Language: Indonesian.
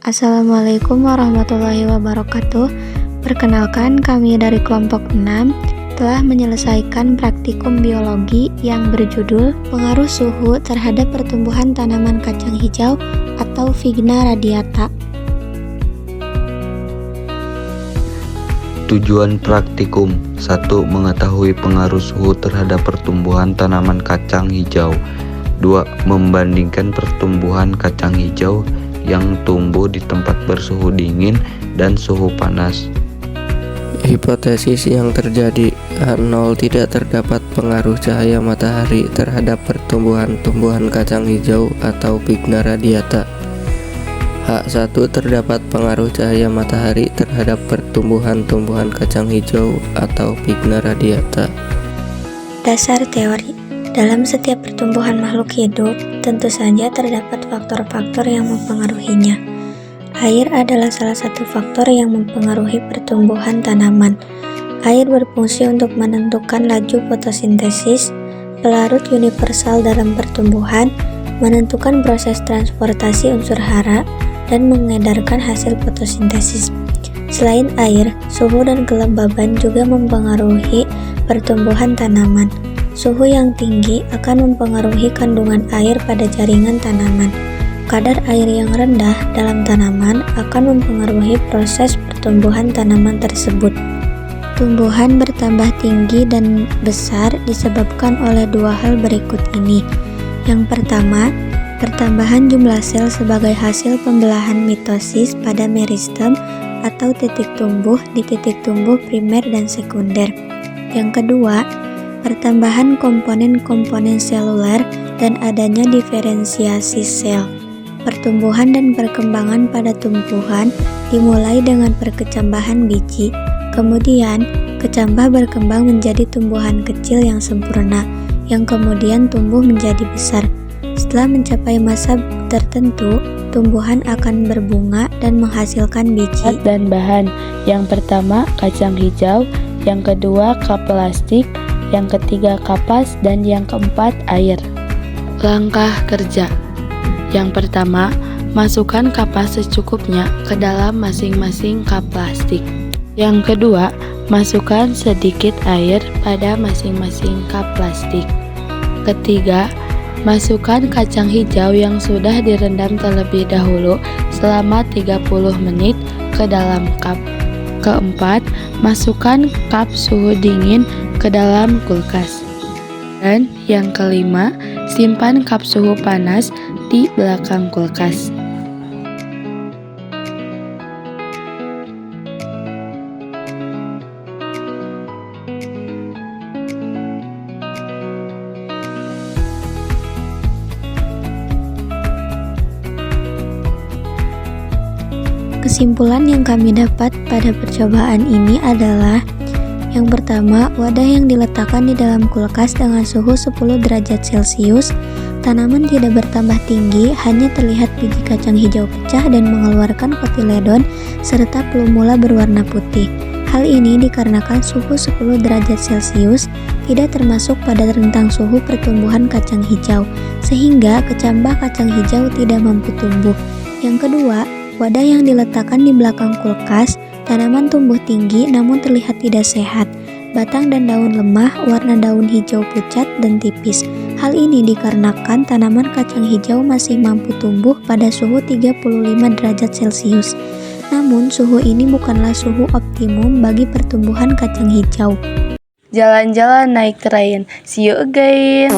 Assalamualaikum warahmatullahi wabarakatuh. Perkenalkan, kami dari kelompok 6 telah menyelesaikan praktikum biologi yang berjudul Pengaruh Suhu Terhadap Pertumbuhan Tanaman Kacang Hijau atau Vigna radiata. Tujuan praktikum 1. Mengetahui pengaruh suhu terhadap pertumbuhan tanaman kacang hijau. 2. Membandingkan pertumbuhan kacang hijau yang tumbuh di tempat bersuhu dingin dan suhu panas. Hipotesis yang terjadi: H0 tidak terdapat pengaruh cahaya matahari terhadap pertumbuhan tumbuhan kacang hijau atau Vigna radiata. H1 terdapat pengaruh cahaya matahari terhadap pertumbuhan tumbuhan kacang hijau atau Vigna radiata. Dasar teori. Dalam setiap pertumbuhan makhluk hidup, tentu saja terdapat faktor-faktor yang mempengaruhinya. Air adalah salah satu faktor yang mempengaruhi pertumbuhan tanaman. Air berfungsi untuk menentukan laju fotosintesis, pelarut universal dalam pertumbuhan, menentukan proses transportasi unsur hara, dan mengedarkan hasil fotosintesis. Selain air, suhu dan kelembaban juga mempengaruhi pertumbuhan tanaman. Suhu yang tinggi akan mempengaruhi kandungan air pada jaringan tanaman. Kadar air yang rendah dalam tanaman akan mempengaruhi proses pertumbuhan tanaman tersebut. Tumbuhan bertambah tinggi dan besar disebabkan oleh dua hal berikut ini. Yang pertama, pertambahan jumlah sel sebagai hasil pembelahan mitosis pada meristem atau titik tumbuh di titik tumbuh primer dan sekunder. Yang kedua, pertambahan komponen-komponen seluler dan adanya diferensiasi sel. Pertumbuhan dan perkembangan pada tumbuhan dimulai dengan perkecambahan biji, kemudian kecambah berkembang menjadi tumbuhan kecil yang sempurna, yang kemudian tumbuh menjadi besar. Setelah mencapai masa tertentu, tumbuhan akan berbunga dan menghasilkan biji dan bahan. Yang pertama, kacang hijau, yang kedua, kap plastik, yang ketiga kapas, dan yang keempat air. Langkah kerja. Yang pertama, masukkan kapas secukupnya ke dalam masing-masing kap plastik. Yang kedua, masukkan sedikit air pada masing-masing kap plastik. Ketiga, masukkan kacang hijau yang sudah direndam terlebih dahulu selama 30 menit ke dalam kap. Keempat, masukkan kap suhu dingin ke dalam kulkas. Dan yang kelima, simpan kap suhu panas di belakang kulkas. Kesimpulan yang kami dapat pada percobaan ini adalah: yang pertama, wadah yang diletakkan di dalam kulkas dengan suhu 10 derajat Celcius, tanaman tidak bertambah tinggi, hanya terlihat biji kacang hijau pecah dan mengeluarkan kotiledon serta plumula berwarna putih. Hal ini dikarenakan suhu 10 derajat Celcius tidak termasuk pada rentang suhu pertumbuhan kacang hijau, sehingga kecambah kacang hijau tidak mampu tumbuh. Yang kedua, wadah yang diletakkan di belakang kulkas, tanaman tumbuh tinggi namun terlihat tidak sehat. Batang dan daun lemah, warna daun hijau pucat dan tipis. Hal ini dikarenakan tanaman kacang hijau masih mampu tumbuh pada suhu 35 derajat Celcius. Namun, suhu ini bukanlah suhu optimum bagi pertumbuhan kacang hijau. Jalan-jalan naik train. See you again.